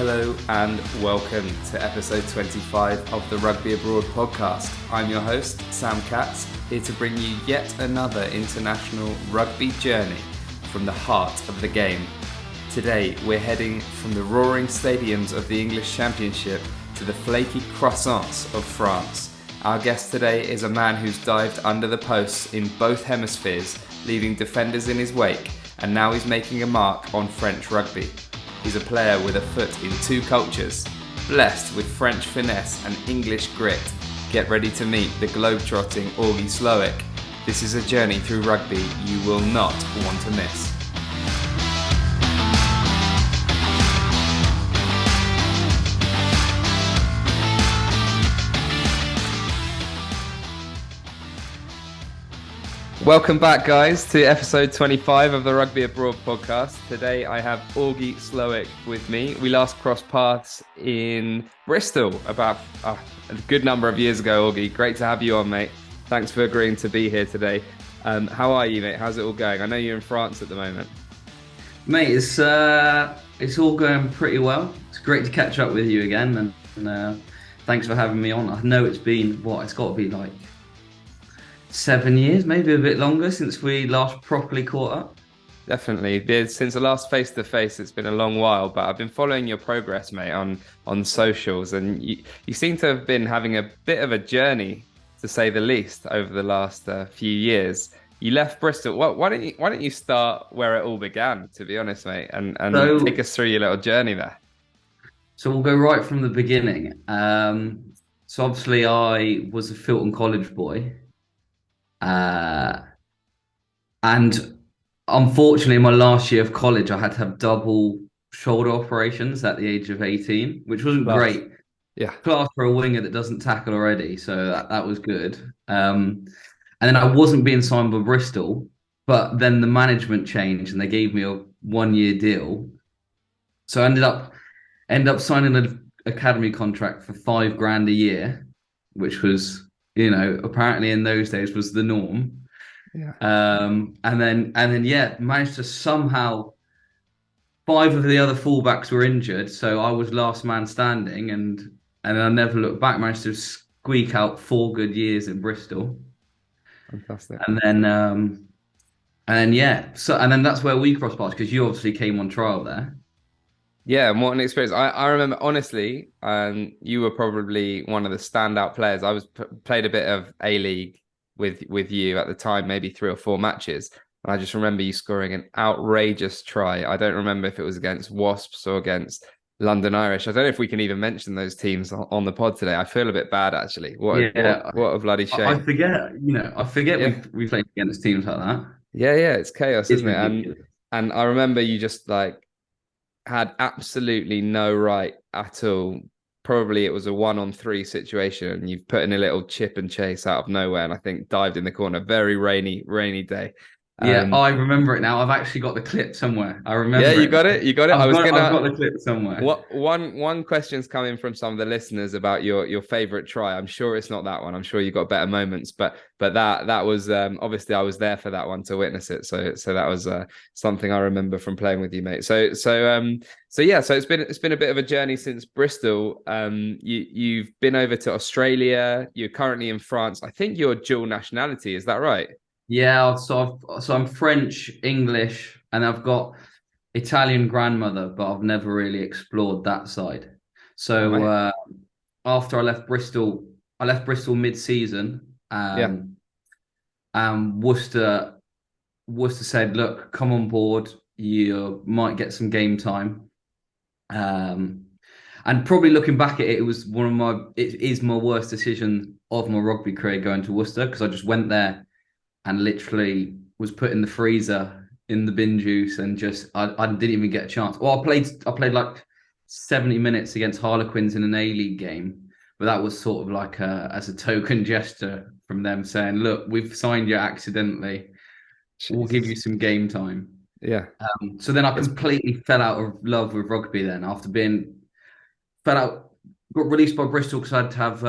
Hello and welcome to episode 25 of the Rugby Abroad podcast. I'm your host, Sam Katz, here to bring you yet another international rugby journey from the heart of the game. Today, we're heading from the roaring stadiums of the English Championship to the flaky croissants of France. Our guest today is a man who's dived under the posts in both hemispheres, leaving defenders in his wake, and now he's making a mark on French rugby. He's a player with a foot in two cultures, blessed with French finesse and English grit. Get ready to meet the globe-trotting Auguy Slowik. This is a journey through rugby you will not want to miss. Welcome back, guys, to episode 25 of the Rugby Abroad podcast. Today I have Auguy Slowik with me. We last crossed paths in Bristol about a good number of years ago, Auguy. Great to have you on, mate. Thanks for agreeing to be here today. How are you, mate? How's it all going? I know you're in France at the moment. Mate, it's all going pretty well. It's great to catch up with you again, and thanks for having me on. I know it's been, it's got to be like 7 years, maybe a bit longer since we last properly caught up. Definitely. Since the last face-to-face, it's been a long while, but I've been following your progress, mate, on socials, and you seem to have been having a bit of a journey, to say the least, over the last few years. You left Bristol. Why don't you start where it all began, to be honest, mate, and take us through your little journey there? So we'll go right from the beginning. So obviously I was a Filton College boy. And unfortunately, in my last year of college, I had to have double shoulder operations at the age of 18, which wasn't great. Yeah. Class for a winger that doesn't tackle already, so that was good. And then I wasn't being signed by Bristol, but then the management changed and they gave me a 1-year deal. So I ended up signing an academy contract for $5,000 a year, which was, apparently in those days was the norm. Yeah. And then managed to somehow, 5 of the other fullbacks were injured, so I was last man standing, and I never looked back. Managed to squeak out 4 good years in Bristol. Fantastic. And then that's where we crossed paths, because you obviously came on trial there. Yeah, and what an experience. I remember, honestly, you were probably one of the standout players. I played a bit of A-League with you at the time, maybe 3 or 4 matches. And I just remember you scoring an outrageous try. I don't remember if it was against Wasps or against London Irish. I don't know if we can even mention those teams on the pod today. I feel a bit bad, actually. What a bloody shame. I forget we played against teams like that. Yeah, it's chaos, isn't it? And I remember you just had absolutely no right at all. Probably it was a 1-on-3 situation, and you've put in a little chip and chase out of nowhere, and I think dived in the corner. Very rainy day. Yeah, I remember it now. I've actually got the clip somewhere. I remember. Yeah, you got it. I've got the clip somewhere. One question's coming from some of the listeners about your favorite try. I'm sure it's not that one. I'm sure you got better moments, but that was obviously I was there for that one to witness it. So that was something I remember from playing with you, mate. So it's been a bit of a journey since Bristol. You've been over to Australia. You're currently in France. I think you're dual nationality. Is that right? Yeah, so I'm French, English, and I've got Italian grandmother, but I've never really explored that side. So after I left Bristol mid-season. And Worcester said, "Look, come on board. You might get some game time." And probably looking back at it, it is my worst decision of my rugby career going to Worcester, because I just went there and literally was put in the freezer in the bin juice, and just I didn't even get a chance. Well, I played like 70 minutes against Harlequins in an A-League game, but that was sort of like as a token gesture from them saying, "Look, we've signed you accidentally. We'll give you some game time." Yeah. So then I completely fell out of love with rugby. Then after got released by Bristol because I had to have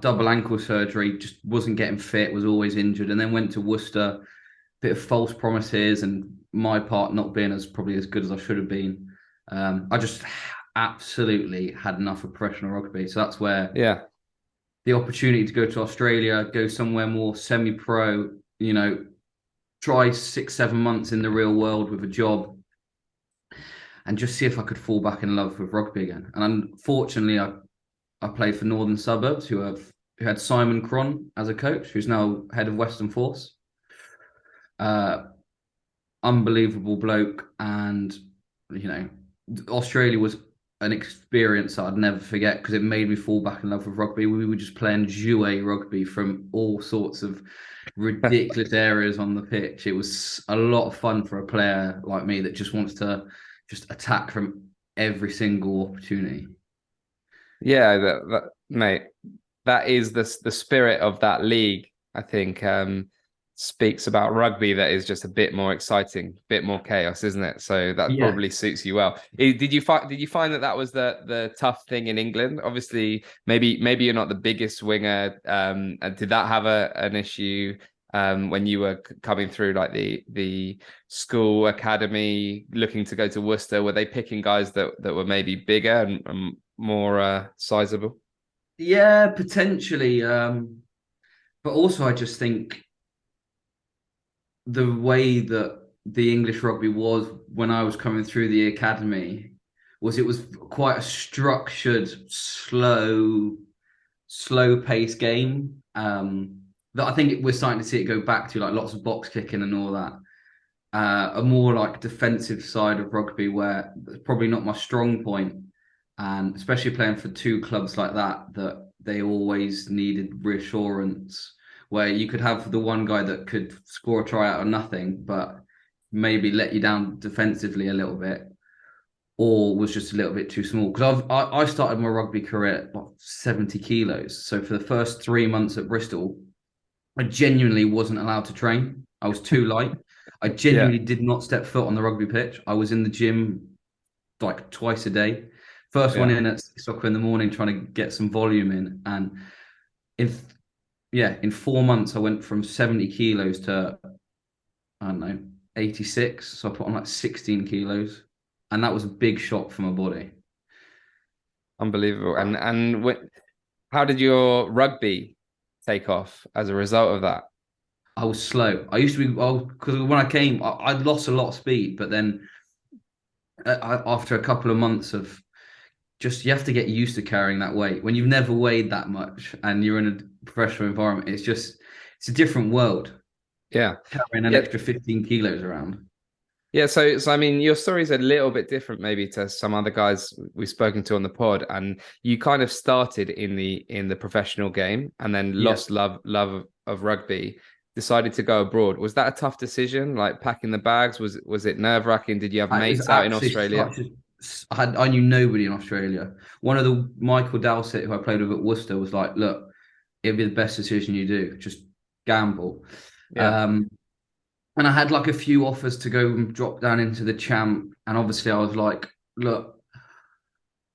double ankle surgery, just wasn't getting fit, was always injured, and then went to Worcester, bit of false promises and my part not being probably as good as I should have been. I just absolutely had enough of professional rugby. So that's where Yeah. the opportunity to go to Australia, go somewhere more semi-pro, try 6, 7 months in the real world with a job and just see if I could fall back in love with rugby again. And unfortunately, I played for Northern Suburbs, who had Simon Cron as a coach, who's now head of Western Force. Uh, Unbelievable bloke, and you know, Australia was an experience that I'd never forget because it made me fall back in love with rugby. We were just playing jouet rugby from all sorts of ridiculous areas on the pitch. It was a lot of fun for a player like me that just wants to just attack from every single opportunity. Yeah, mate, that is the spirit of that league. I think speaks about rugby that is just a bit more exciting, a bit more chaos, isn't it? So that Yeah, probably suits you well. Did you find that was the tough thing in England? Obviously, maybe you're not the biggest winger. And did that have an issue when you were coming through like the school academy, looking to go to Worcester? Were they picking guys that were maybe bigger and more sizable? yeah, potentially. But also, I just think the way that the English rugby was when I was coming through the academy was it was quite a structured, slow paced game. That I think we're starting to see it go back to like lots of box kicking and all that. A more like defensive side of rugby where it's probably not my strong point, and especially playing for two clubs like that they always needed reassurance where you could have the one guy that could score a try out of nothing, but maybe let you down defensively a little bit, or was just a little bit too small. Because I started my rugby career at what, 70 kilos. So for the first 3 months at Bristol, I genuinely wasn't allowed to train. I was too light. I Yeah. genuinely did not step foot on the rugby pitch. I was in the gym like twice a day. First one Yeah. in at 6 o'clock in the morning, trying to get some volume in. And in in 4 months, I went from 70 kilos to, I don't know, 86. So I put on like 16 kilos. And that was a big shock for my body. Unbelievable. How did your rugby take off as a result of that? I was slow. I used to be, well, because when I came, I lost a lot of speed. But then after a couple of months of just, you have to get used to carrying that weight. When you've never weighed that much and you're in a professional environment, it's a different world Yeah. carrying an Yeah. extra 15 kilos around. Yeah, so I mean, your story's a little bit different maybe to some other guys we've spoken to on the pod, and you kind of started in the professional game and then Yeah. lost love of rugby, decided to go abroad. Was that a tough decision, like packing the bags? Was it nerve-wracking? Did you have It was mates out in actually Australia? such a. I knew nobody in Australia. One of the Michael Dowsett, who I played with at Worcester, was like, "Look, it'd be the best decision you do. Just gamble." Yeah, Um, and I had like a few offers to go and drop down into the champ, and obviously I was like, "Look,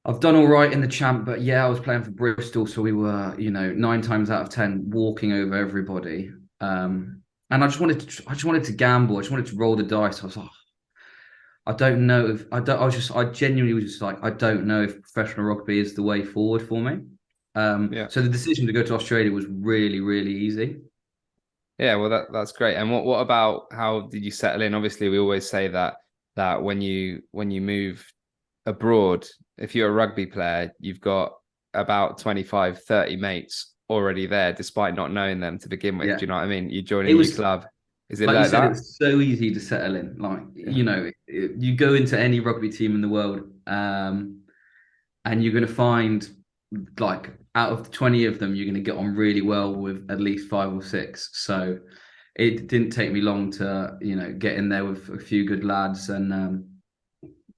I've done all right in the champ, but yeah, I was playing for Bristol, so we were, 9 times out of 10 walking over everybody." And I just wanted to gamble. I just wanted to roll the dice. I was like, I don't know if I don't. I genuinely was just like, I don't know if professional rugby is the way forward for me. yeah. So the decision to go to Australia was really, really easy. Yeah, well that's great. And what about how did you settle in? Obviously, we always say that when you move abroad, if you're a rugby player, you've got about 25, 30 mates already there, despite not knowing them to begin with. Yeah, Do you know what I mean? You join a it new was club. Is it like you like said, it that? was so easy to settle in. Like Yeah. you go into any rugby team in the world, and you're going to find like out of the 20 of them, you're going to get on really well with at least five or six. So it didn't take me long to get in there with a few good lads, and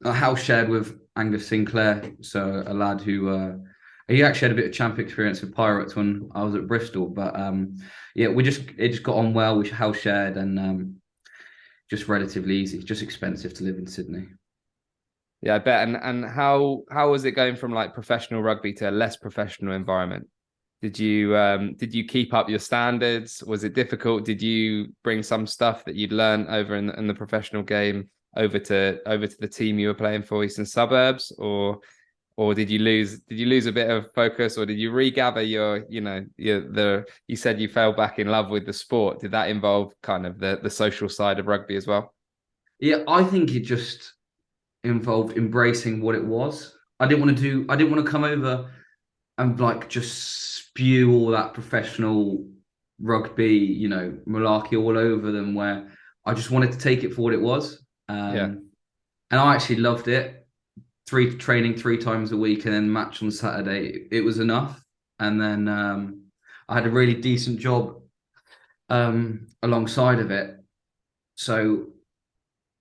I house shared with Angus Sinclair, so a lad who he actually had a bit of champ experience with Pirates when I was at Bristol, but yeah, it just got on well. We house shared, and just relatively easy. Just expensive to live in Sydney. Yeah, I bet. And how was it going from like professional rugby to a less professional environment? Did you keep up your standards? Was it difficult? Did you bring some stuff that you'd learned over in the professional game over to the team you were playing for, Eastern Suburbs, or did you lose a bit of focus, or did you regather you said you fell back in love with the sport? Did that involve kind of the social side of rugby as well? Yeah, I think it just involved embracing what it was. I didn't want to come over and like just spew all that professional rugby, malarkey all over them, where I just wanted to take it for what it was. Yeah. And I actually loved it. Training 3 times a week and then match on Saturday. It was enough. And then I had a really decent job alongside of it. So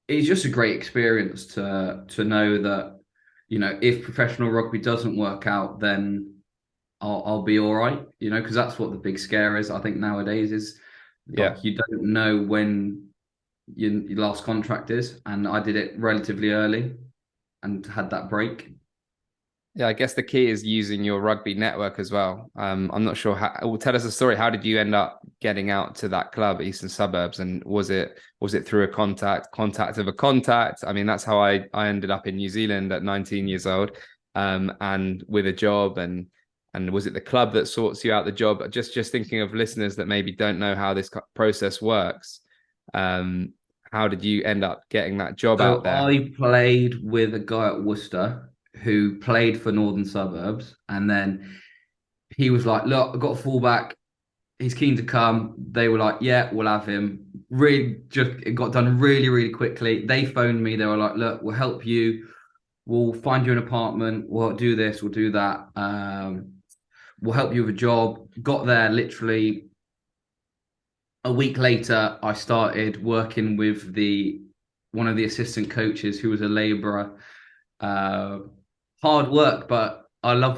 it's just a great experience to know that, if professional rugby doesn't work out, then I'll be all right, because that's what the big scare is. I think nowadays is Yeah. like you don't know when your last contract is, and I did it relatively early and had that break. Yeah, I guess the key is using your rugby network as well. I'm not sure how. Well, tell us a story. How did you end up getting out to that club, Eastern Suburbs, and was it through a contact of a contact? I mean, that's how I ended up in New Zealand at 19 years old, and with a job, and was it the club that sorts you out the job? Just thinking of listeners that maybe don't know how this process works. How did you end up getting that job out So there? I played with a guy at Worcester who played for Northern Suburbs, and then he was like, "Look, I've got a fullback. He's keen to come." They were like, "Yeah, we'll have him." Really, just it got done really, really quickly. They phoned me. They were like, "Look, we'll help you. We'll find you an apartment. We'll do this. We'll do that. We'll help you with a job." Got there literally a week later. I started working with the one of the assistant coaches who was a labourer. Uh, Hard work, but I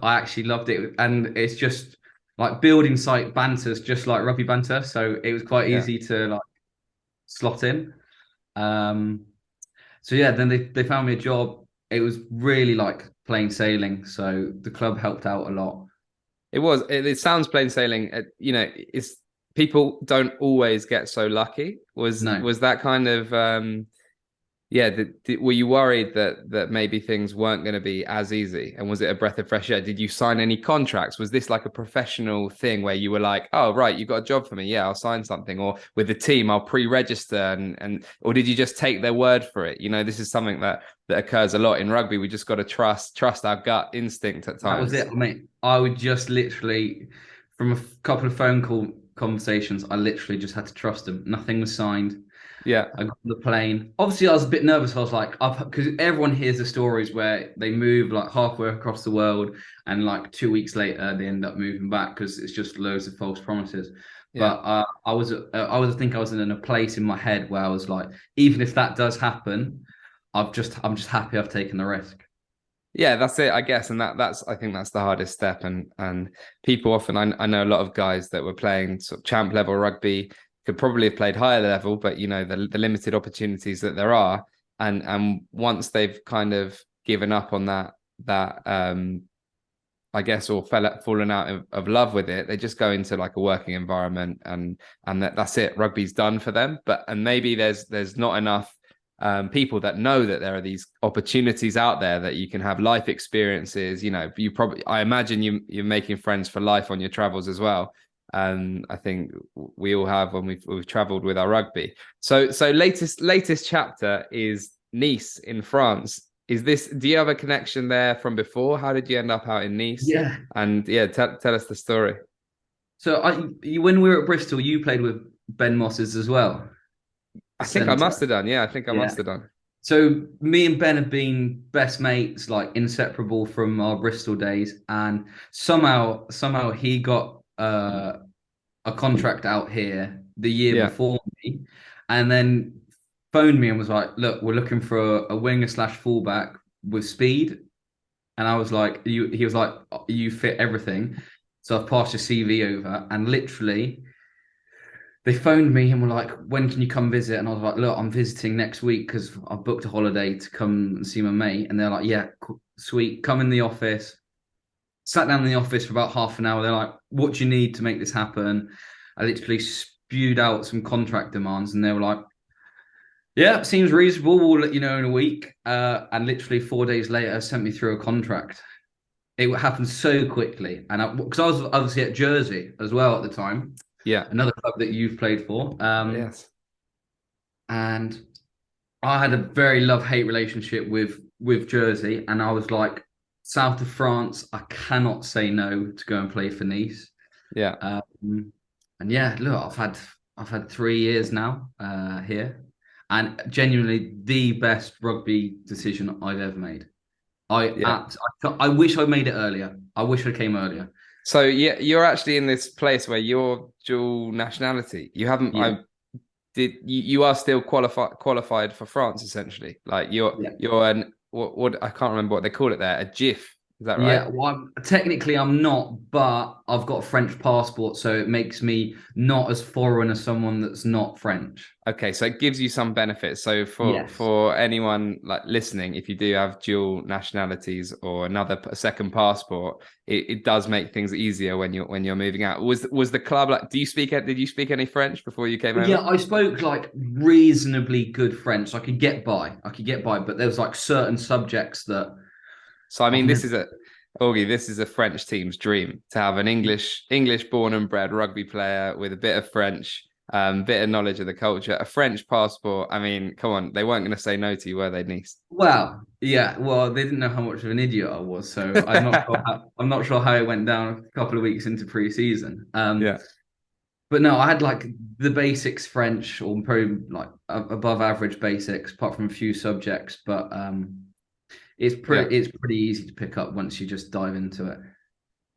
actually loved it, and it's just like building site banters, just like rugby banter. So it was quite Yeah. easy to like slot in. Um, so yeah, then they found me a job. It was really like plain sailing. So the club helped out a lot. It sounds plain sailing. It's people don't always get so lucky. Was No, was that kind of yeah? Were you worried that maybe things weren't going to be as easy? And was it a breath of fresh air? Did you sign any contracts? Was this like a professional thing where you were like, oh right, you got a job for me? Yeah, I'll sign something. Or with the team, I'll pre-register and or did you just take their word for it? This is something that occurs a lot in rugby. We just got to trust our gut instinct at that was times. it, mate. I would just literally, from a couple of phone call conversations, I literally just had to trust them. Nothing was signed. Yeah. I got on the plane. Obviously, I was a bit nervous. I was like, because everyone hears the stories where they move like halfway across the world, and like 2 weeks later they end up moving back because it's just loads of false promises. Yeah. But I think I was in a place in my head where I was like, even if that does happen, I'm just happy I've taken the risk. Yeah, that's it, I guess. And that's I think that's the hardest step. And people often I know a lot of guys that were playing sort of champ level rugby could probably have played higher level, but the limited opportunities that there are, and once they've kind of given up on that I guess, or fallen out of love with it, they just go into like a working environment, and that's it. Rugby's done for them. And maybe there's not enough people that know that there are these opportunities out there that you can have life experiences. I imagine you're making friends for life on your travels as well. I think we all have when we've traveled with our rugby. So latest chapter is Nice in France. Do you have a connection there from before? How did you end up out in Nice? Yeah. And yeah, tell us the story. So when we were at Bristol, you played with Ben Mosses as well, the I think I must centre. have done. Yeah, I think I Yeah. must have done. So me and Ben have been best mates, like inseparable from our Bristol days, and somehow he got a contract out here the year Yeah. before me, and then phoned me and was like, "Look, we're looking for a winger slash fullback with speed." And I was like, He was like, "You fit everything." So I've passed your CV over, and literally they phoned me and were like, "When can you come visit?" And I was like, "Look, I'm visiting next week because I've booked a holiday to come and see my mate." And they're like, "Yeah, sweet, come in the office." Sat down in the office for about half an hour. They're like, "What do you need to make this happen?" I literally spewed out some contract demands, and they were like, Yeah, seems reasonable. We'll let you know in a week. And literally 4 days later, sent me through a contract. It happened so quickly, and because I was obviously at Jersey as well at the time, Yeah. another club that you've played for. Yes. And I had a very love-hate relationship with Jersey, and I was like, south of France, I cannot say no to go and play for Nice. Yeah. And yeah, look, I've had 3 years now here, and genuinely the best rugby decision I've ever made. Yeah. I wish I made it earlier. I wish I came earlier. So yeah, you're actually in this place where you're dual nationality. You haven't. Yeah, You are still qualified for France essentially. Like yeah. you're an what I can't remember what they call it there. A GIF. Is that right? Yeah, well, technically I'm not, but I've got a French passport, so it makes me not as foreign as someone that's not French. Okay, so it gives you some benefits. So Yes. for anyone like listening, if you do have dual nationalities or a second passport, it does make things easier when you're moving out. Was the club like? Did you speak any French before you came over? Yeah, I spoke like reasonably good French. I could get by. I could get by, but there was like certain subjects that So I I've mean, never. This is a French team's dream to have an English born and bred rugby player with a bit of French, bit of knowledge of the culture, a French passport. I mean, come on, they weren't going to say no to you, were they, Nice? Well, yeah, well, they didn't know how much of an idiot I was, so I'm not sure how it went down a couple of weeks into pre-season. Yeah, But no, I had like the basics French or probably like above average basics, apart from a few subjects. But yeah. it's pretty easy to pick up once you just dive into it.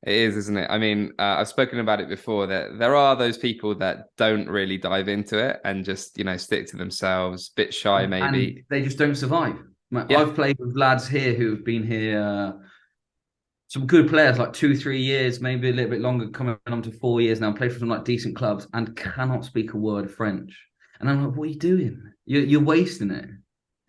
It is, isn't it? I mean, I've spoken about it before that there are those people that don't really dive into it and just, stick to themselves, bit shy And maybe. they just don't survive. Yeah, I've played with lads here who have been here, some good players, like 2, 3 years, maybe a little bit longer, coming on to 4 years now, played for some like decent clubs and cannot speak a word of French. And I'm like, what are you doing? You're wasting it.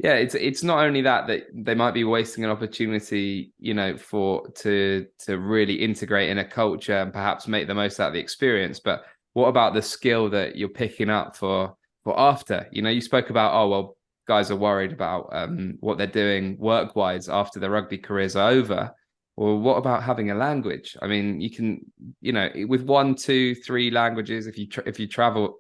yeah. It's not only that they might be wasting an opportunity, to really integrate in a culture and perhaps make the most out of the experience. But what about the skill that you're picking up for after? You spoke about, oh well, guys are worried about what they're doing work wise after their rugby careers are over. Well, what about having a language? I mean, you can, with one, two, three languages, if you traveled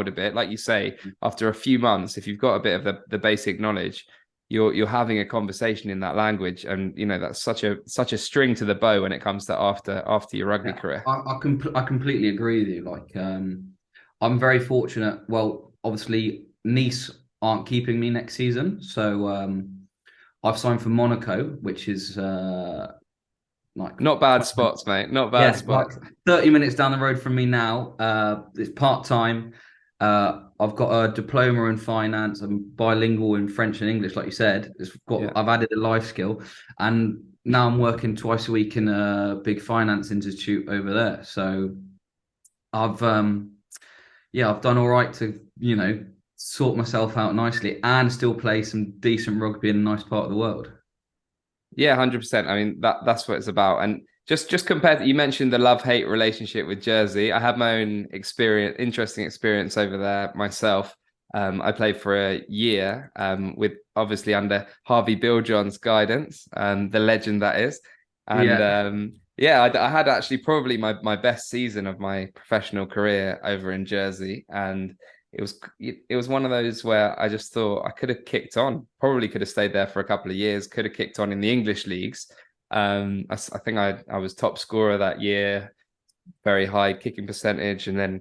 a bit, like you say, after a few months, if you've got a bit of the basic knowledge, you're having a conversation in that language, and that's such a string to the bow when it comes to after your rugby Yeah, career. I completely agree with you. Like, I'm very fortunate. Well, obviously, Nice aren't keeping me next season, so I've signed for Monaco, which is like Not bad spots, mate. Not bad yeah, like spots. 30 minutes down the road from me now. It's part time. I've got a diploma in finance. I'm bilingual in French and English, like you said. Yeah. I've added a life skill, and now I'm working twice a week in a big finance institute over there. So I've yeah, I've done all right to sort myself out nicely and still play some decent rugby in a nice part of the world. Yeah, 100%. I mean, that's what it's about. And just compared to, you mentioned the love-hate relationship with Jersey. I had my own interesting experience over there myself. I played for a year with obviously under Harvey Billjohn's guidance, the legend that is. And Yeah, yeah, I had actually probably my best season of my professional career over in Jersey. And it was one of those where I just thought I could have kicked on, probably could have stayed there for a couple of years, could have kicked on in the English leagues. I think I was top scorer that year, very high kicking percentage, and then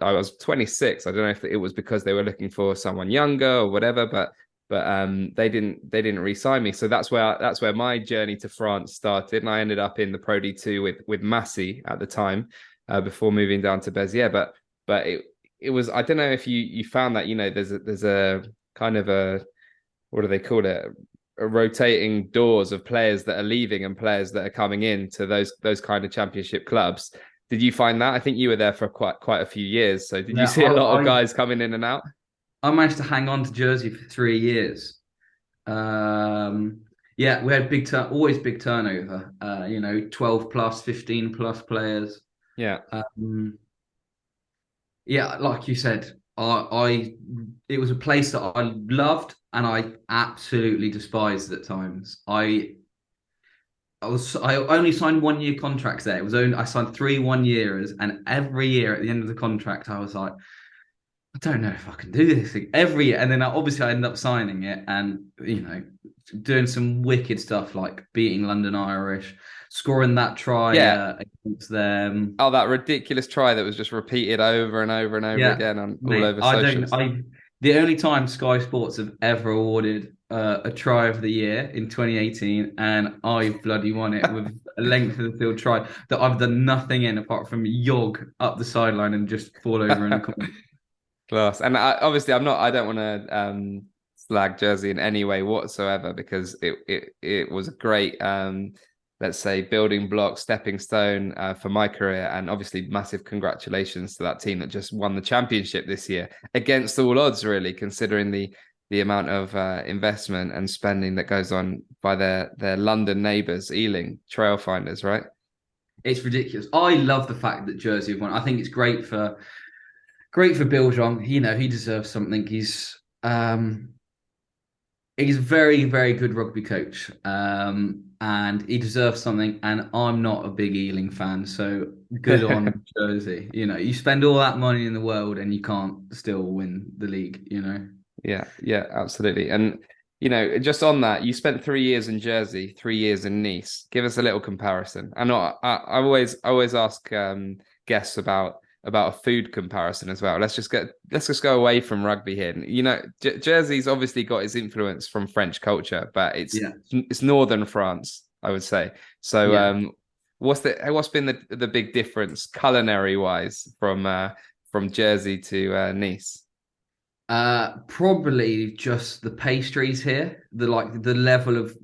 I was 26. I don't know if it was because they were looking for someone younger or whatever, but they didn't re-sign me. So that's where my journey to France started, and I ended up in the Pro D2 with Massy at the time, before moving down to Beziers. But it was, I don't know if you found that, there's a kind of a, what do they call it, a rotating doors of players that are leaving and players that are coming in to those kind of championship clubs. Did you find that? I think you were there for quite a few years, so did you yeah. see a lot of guys coming in and out? I managed to hang on to Jersey for 3 years. Um, yeah, we had always big turnover. 12 plus, 15 plus players. Yeah. Yeah, like you said, it was a place that I loved and I absolutely despised at times. I only signed 1 year contracts there. It was only I signed 3 1 years, and every year at the end of the contract, I was like, I don't know if I can do this thing every year. And then obviously I ended up signing it, and doing some wicked stuff like beating London Irish, scoring that try Yeah. against them. Oh, that ridiculous try that was just repeated over and over and over Yeah, again on all mate. over socials. The only time Sky Sports have ever awarded a try of the year in 2018, and I bloody won it with a length of the field try that I've done nothing in apart from yog up the sideline and just fall over in the corner. Class. And obviously, I don't want to slag Jersey in any way whatsoever, because it was a great, let's say, building block, stepping stone for my career. And obviously, massive congratulations to that team that just won the championship this year against all odds, really, considering the amount of investment and spending that goes on by their London neighbours, Ealing Trailfinders, right? It's ridiculous. I love the fact that Jersey have won. I think it's great for Bill Jong. He deserves something. He's a very, very good rugby coach, and he deserves something. And I'm not a big Ealing fan, so good on Jersey. You spend all that money in the world and you can't still win the league. Yeah, absolutely. And just on that, you spent 3 years in Jersey, 3 years in Nice. Give us a little comparison. I know I always ask guests about a food comparison as well. Let's just go away from rugby here. Jersey's obviously got its influence from French culture, but it's northern France, I would say. So what's been the big difference culinary wise from Jersey to Nice? Probably just the pastries here, the level of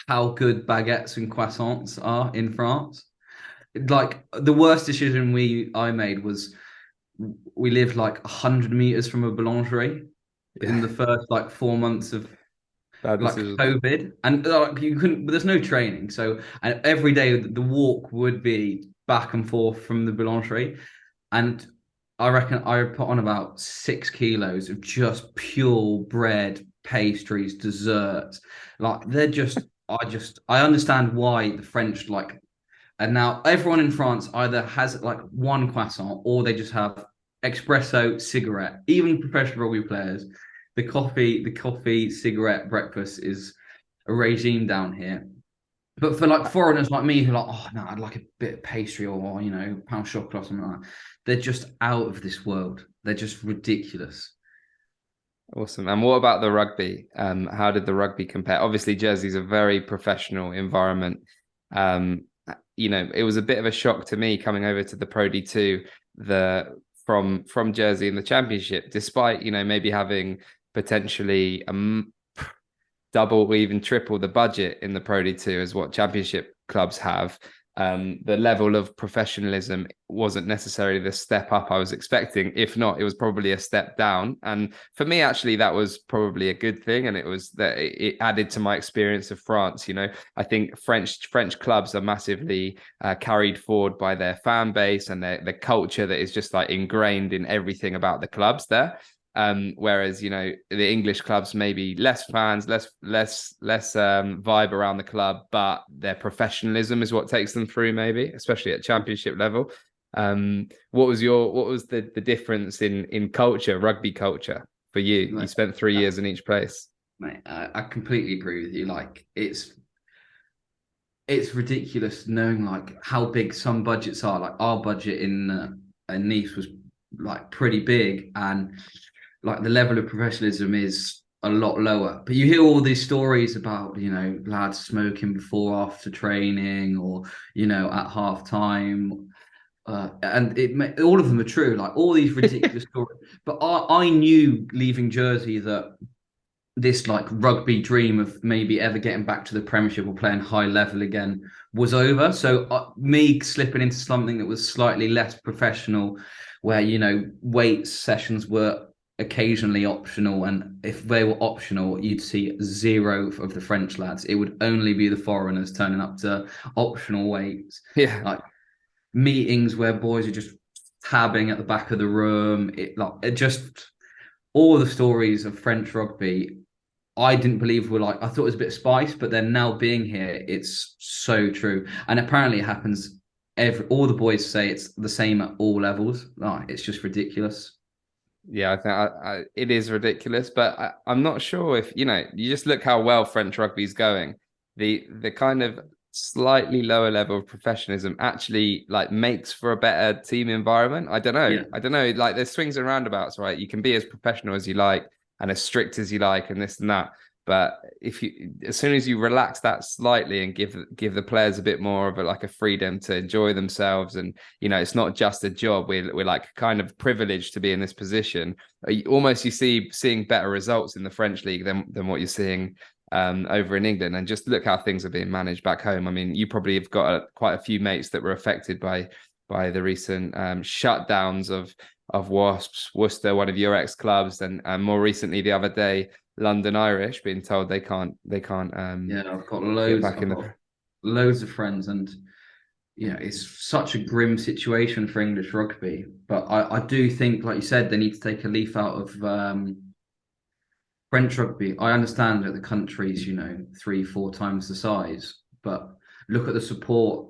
how good baguettes and croissants are in France. Like the worst decision I made was we lived like 100 meters from a boulangerie in the first 4 months of COVID, and you couldn't. There's no training, so and every day the walk would be back and forth from the boulangerie, and I reckon I put on about 6 kilos of just pure bread, pastries, desserts. They're just, I understand why the French and now everyone in France either has one croissant or they just have espresso, cigarette. Even professional rugby players, the coffee, cigarette, breakfast is a regime down here. But for foreigners like me who oh no, I'd like a bit of pastry or pound of chocolate or something like that. They're just out of this world. They're just ridiculous. Awesome. And what about the rugby? How did the rugby compare? Obviously, Jersey's a very professional environment. It was a bit of a shock to me coming over to the Pro D2 from Jersey in the championship, despite maybe having potentially double or even triple the budget in the Pro D2 as what championship clubs have. The level of professionalism wasn't necessarily the step up I was expecting. If not, it was probably a step down. And for me, actually, that was probably a good thing. And it was that it added to my experience of France. I think French clubs are massively carried forward by their fan base and their culture that is just ingrained in everything about the clubs there. Whereas the English clubs maybe less fans, less vibe around the club, but their professionalism is what takes them through, maybe, especially at championship level. What was the difference in culture, rugby culture for you? You spent 3 years in each place. Mate, I completely agree with you. It's ridiculous knowing how big some budgets are. Our budget in Nice was pretty big, and the level of professionalism is a lot lower. But you hear all these stories about, lads smoking before, after training, or, at half time. And all of them are true, all these ridiculous stories. But I knew leaving Jersey that this rugby dream of maybe ever getting back to the Premiership or playing high level again was over. So me slipping into something that was slightly less professional, where, weight sessions were occasionally optional, and if they were optional you'd see zero of the French lads. It would only be the foreigners turning up to optional weights. Yeah, meetings where boys are just tabbing at the back of the room. It just all the stories of French rugby. I didn't believe were like I thought it was a bit of spice, but then now being here, it's so true. And apparently it happens all the boys say it's the same at all levels. Oh, it's just ridiculous. Yeah, I think it is ridiculous, but I'm not sure if, you just look how well French rugby is going. The kind of slightly lower level of professionalism actually like makes for a better team environment. I don't know. Yeah. I don't know. Like there's swings and roundabouts, right? You can be as professional as you like and as strict as you like and this and that. But as soon as you relax that slightly and give the players a bit more of like a freedom to enjoy themselves, and it's not just a job. We're like kind of privileged to be in this position. Almost you seeing better results in the French league than what you're seeing over in England. And just look how things are being managed back home. I mean, you probably have got quite a few mates that were affected by the recent shutdowns of Wasps, Worcester, one of your ex clubs, and more recently the other day, London Irish being told they can't Yeah, I've got get loads. back I've in got the. loads of friends, and it's such a grim situation for English rugby. But I do think, like you said, they need to take a leaf out of French rugby. I understand that the country's, 3, 4 times the size, but look at the support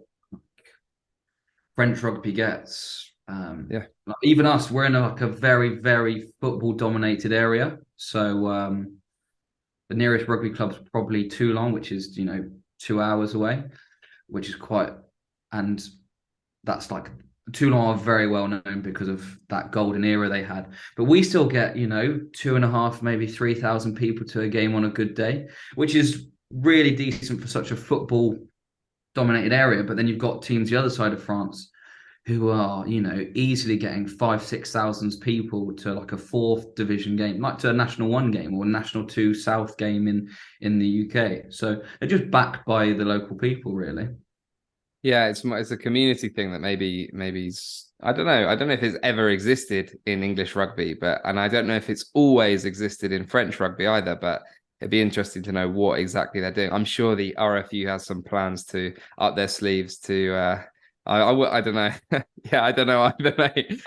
French rugby gets. Yeah. Like even us, we're in like a very, very football dominated area. So the nearest rugby club's probably Toulon, which is 2 hours away, which is quite, and that's like Toulon are very well known because of that golden era they had. But we still get 2.5, maybe 3,000 people to a game on a good day, which is really decent for such a football dominated area. But then you've got teams the other side of France who are, easily getting 5, 6,000 people to like a fourth division game, like to a National One game or National Two South game in the UK. So they're just backed by the local people, really. Yeah, it's a community thing that maybe I don't know. I don't know if it's ever existed in English rugby, and I don't know if it's always existed in French rugby either. But it'd be interesting to know what exactly they're doing. I'm sure the RFU has some plans to up their sleeves to. I don't know. Yeah, I don't know either, mate.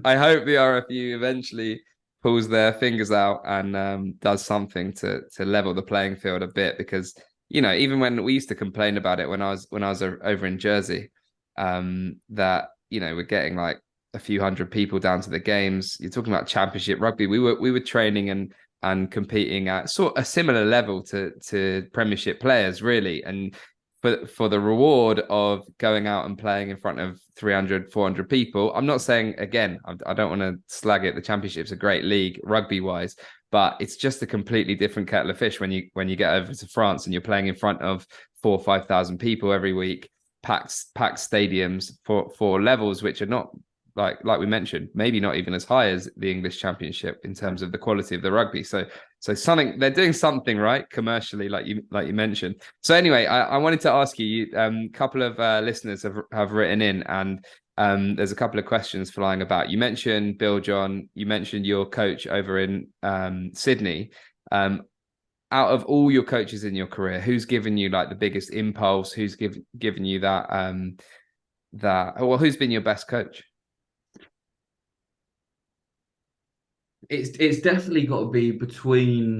I hope the RFU eventually pulls their fingers out and does something to level the playing field a bit, because even when we used to complain about it when I was over in Jersey, that we're getting like a few hundred people down to the games. You're talking about championship rugby. We were training and competing at sort of a similar level to Premiership players, really. And for the reward of going out and playing in front of 300, 400 people, I'm not saying, again, I don't want to slag it. The Championship's a great league rugby wise, but it's just a completely different kettle of fish when you get over to France and you're playing in front of 4,000 or 5,000 people every week, packed stadiums for levels which are not like we mentioned, maybe not even as high as the English Championship in terms of the quality of the rugby. So something they're doing something right commercially, like you mentioned. So anyway, I wanted to ask you. A couple of listeners have written in, and there's a couple of questions flying about. You mentioned Bill John. You mentioned your coach over in Sydney. Out of all your coaches in your career, who's given you like the biggest impulse? Who's given you that? Who's been your best coach? It's definitely got to be between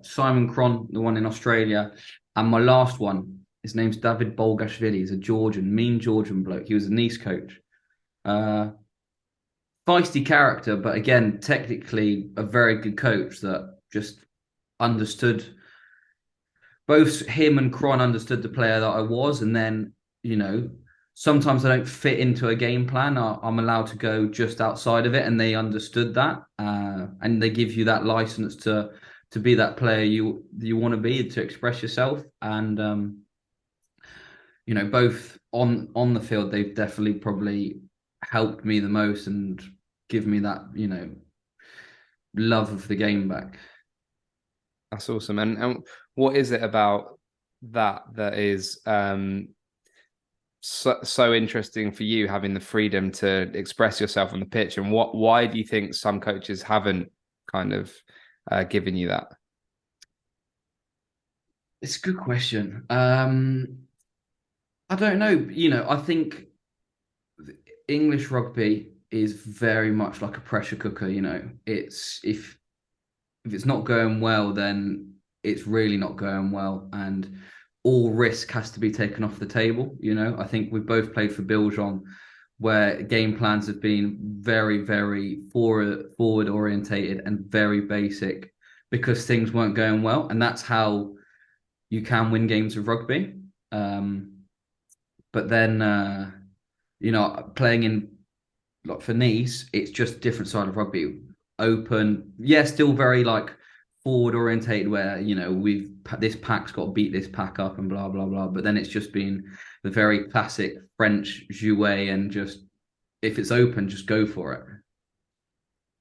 Simon Cron, the one in Australia, and my last one. His name's David Bolgashvili. He's a Georgian, mean Georgian bloke. He was a Nice coach. Feisty character, but again, technically a very good coach that just understood. Both him and Cron understood the player that I was, and then sometimes I don't fit into a game plan. I'm allowed to go just outside of it, and they understood that, and they give you that license to be that player you want to be, to express yourself. And both on the field, they've definitely probably helped me the most and give me that love of the game back. That's awesome. And what is it about that is so interesting for you, having the freedom to express yourself on the pitch? And why do you think some coaches haven't kind of given you that? It's a good question. I don't know. I think English rugby is very much like a pressure cooker. It's if it's not going well, then it's really not going well, and all risk has to be taken off the table. I think we've both played for Biljon, where game plans have been very, very forward orientated and very basic because things weren't going well, and that's how you can win games of rugby. But then, playing in like for Nice, it's just a different side of rugby. Open, yeah, still very like forward orientated, where we've this pack's got to beat this pack up and blah blah blah. But then it's just been the very classic French jouet, and just if it's open, just go for it.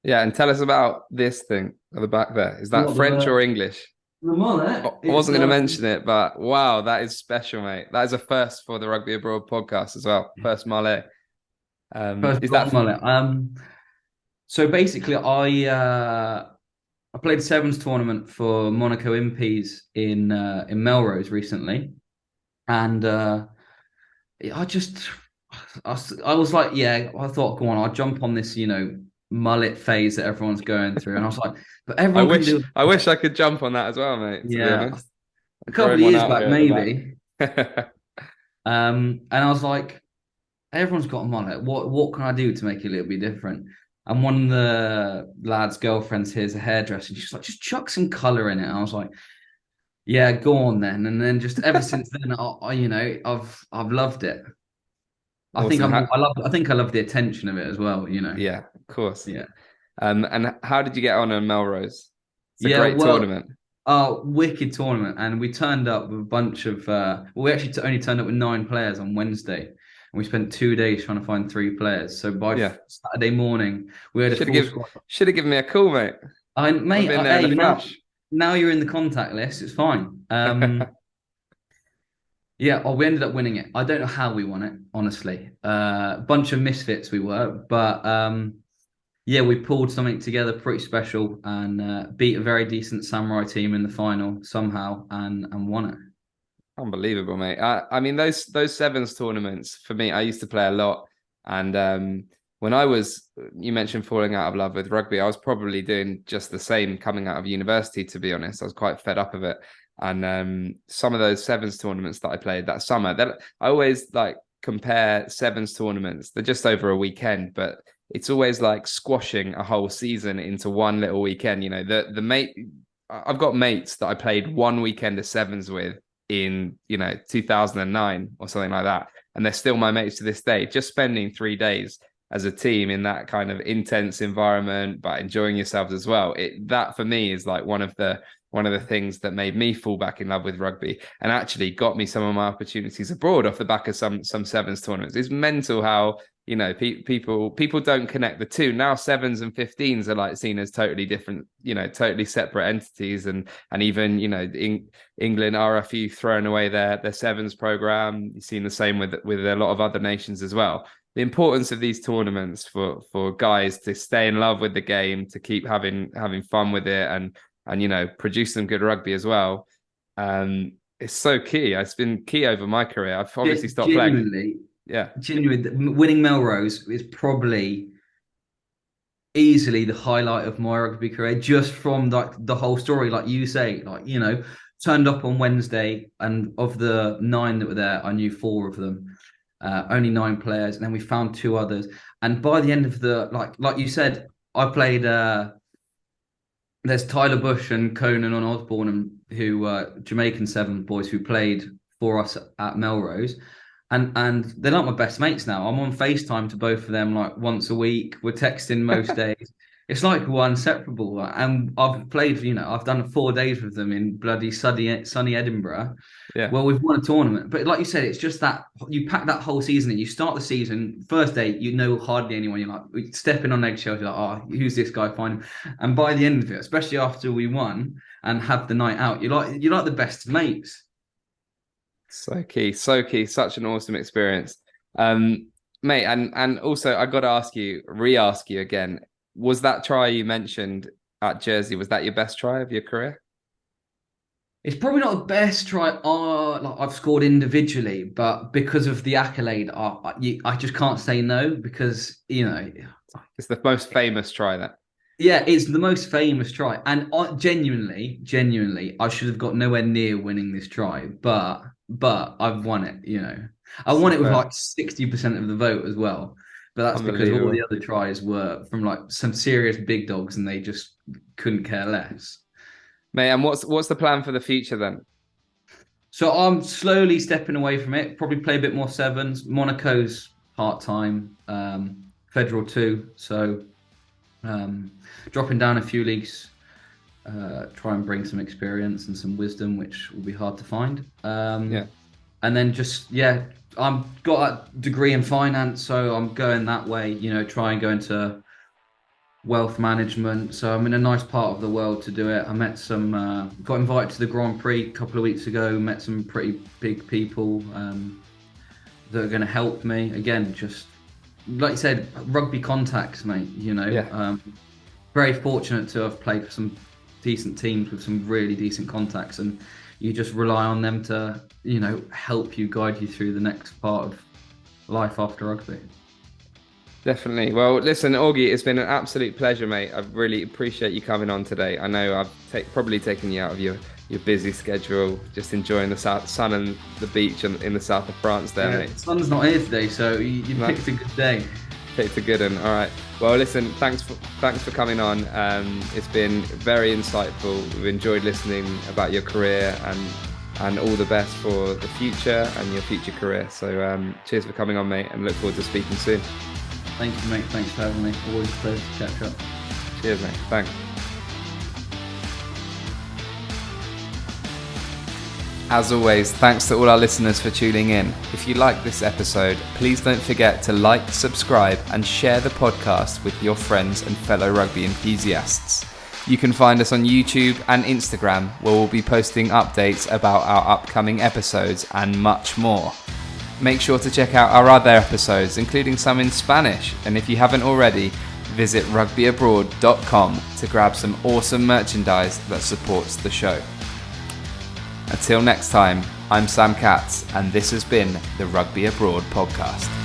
Yeah, and tell us about this thing at the back there. Is that French or English? The mullet. I wasn't going to mention it, but wow, that is special, mate. That is a first for the Rugby Abroad podcast as well. First mullet. First Is that mullet. So basically, I played a sevens tournament for Monaco Impies in Melrose recently, and I was like, yeah, I thought, go on, I'll jump on this, mullet phase that everyone's going through, and I was like, but everyone can do. I wish I could jump on that as well, mate. To be honest, a couple of years back, maybe. And I was like, everyone's got a mullet. What can I do to make it a little bit different? And one of the lad's girlfriends here's a hairdresser, and she's like, just chuck some color in it. And I was like, yeah, go on then. And then just ever since then, I've loved it. Awesome. I think I love the attention of it as well. Yeah, of course. Yeah. And how did you get on in Melrose? It's a great tournament. Wicked tournament. And we turned up with a bunch of we actually only turned up with 9 players on Wednesday. And we spent 2 days trying to find 3 players. So by Saturday morning, we had should have given me a call, mate. Now you're in the contact list. It's fine. Yeah, we ended up winning it. I don't know how we won it, honestly. Bunch of misfits we were, but we pulled something together pretty special and beat a very decent Samurai team in the final somehow and won it. Unbelievable, mate. I mean, those sevens tournaments for me, I used to play a lot, and when you mentioned falling out of love with rugby, I was probably doing just the same coming out of university. To be honest, I was quite fed up of it. And some of those sevens tournaments that I played that summer, that I always like compare sevens tournaments. They're just over a weekend, but it's always like squashing a whole season into one little weekend. I've got mates that I played one weekend of sevens with in 2009 or something like that, and they're still my mates to this day. Just spending 3 days as a team in that kind of intense environment, but enjoying yourselves as well. That for me is like one of the things that made me fall back in love with rugby and actually got me some of my opportunities abroad off the back of some sevens tournaments. It's mental how people don't connect the two. Now sevens and 15s are like seen as totally different, totally separate entities, and even England RFU throwing away their sevens program. You've seen the same with a lot of other nations as well. The importance of these tournaments for guys to stay in love with the game, to keep having fun with it, and produce some good rugby as well. It's so key. It's been key over my career. I've obviously stopped playing. Yeah, genuinely, winning Melrose is probably easily the highlight of my rugby career, just from like the whole story, like you say, turned up on Wednesday, and of the 9 that were there, I knew 4 of them. Only 9 players, and then we found 2 others. And by the end of the like you said, I played. There's Tyler Bush and Conan on Osborne, who Jamaican 7 boys who played for us at Melrose, and they're not my best mates now. I'm on FaceTime to both of them like once a week. We're texting most days. It's like we're inseparable. And I've played, I've done 4 days with them in bloody sunny Edinburgh. Yeah. Well, we've won a tournament. But like you said, it's just that you pack that whole season in. You start the season, first day, hardly anyone. You're like stepping on eggshells. You're like, oh, who's this guy? Find him. And by the end of it, especially after we won and have the night out, you're like the best mates. So key. Such an awesome experience. Mate, and also I got to re-ask you again. Was that try you mentioned at Jersey, was that your best try of your career? It's probably not the best try like I've scored individually, but because of the accolade, I just can't say no because, It's the most famous try then. yeah, it's the most famous try. And genuinely, I should have got nowhere near winning this try, but I've won it. I won it with like 60% of the vote as well. But that's because all the other tries were from like some serious big dogs and they just couldn't care less. Mate, and what's the plan for the future then? So I'm slowly stepping away from it. Probably play a bit more sevens. Monaco's part-time, Federal 2. So dropping down a few leagues, try and bring some experience and some wisdom, which will be hard to find. And then I've got a degree in finance, so I'm going that way, try and go into wealth management. So I'm in a nice part of the world to do it. I met got invited to the Grand Prix a couple of weeks ago, met some pretty big people that are going to help me. Again, just like you said, rugby contacts, mate, very fortunate to have played for some decent teams with some really decent contacts, and you just rely on them to, help you, guide you through the next part of life after rugby. Definitely. Well, listen, Auguy, it's been an absolute pleasure, mate. I really appreciate you coming on today. I know I've probably taken you out of your busy schedule, just enjoying the sun and the beach in the south of France there, mate. The sun's not here today, so you picked a good day. Picked a good one. All right. Well, listen, thanks for coming on. It's been very insightful. We've enjoyed listening about your career and all the best for the future and your future career. So cheers for coming on, mate, and look forward to speaking soon. Thank you, mate. Thanks for having me. Always a pleasure to catch up. Cheers, mate. Thanks. As always, thanks to all our listeners for tuning in. If you like this episode, please don't forget to like, subscribe, and share the podcast with your friends and fellow rugby enthusiasts. You can find us on YouTube and Instagram, where we'll be posting updates about our upcoming episodes and much more. Make sure to check out our other episodes, including some in Spanish, and if you haven't already, visit rugbyabroad.com to grab some awesome merchandise that supports the show. Until next time, I'm Sam Katz, and this has been the Rugby Abroad podcast.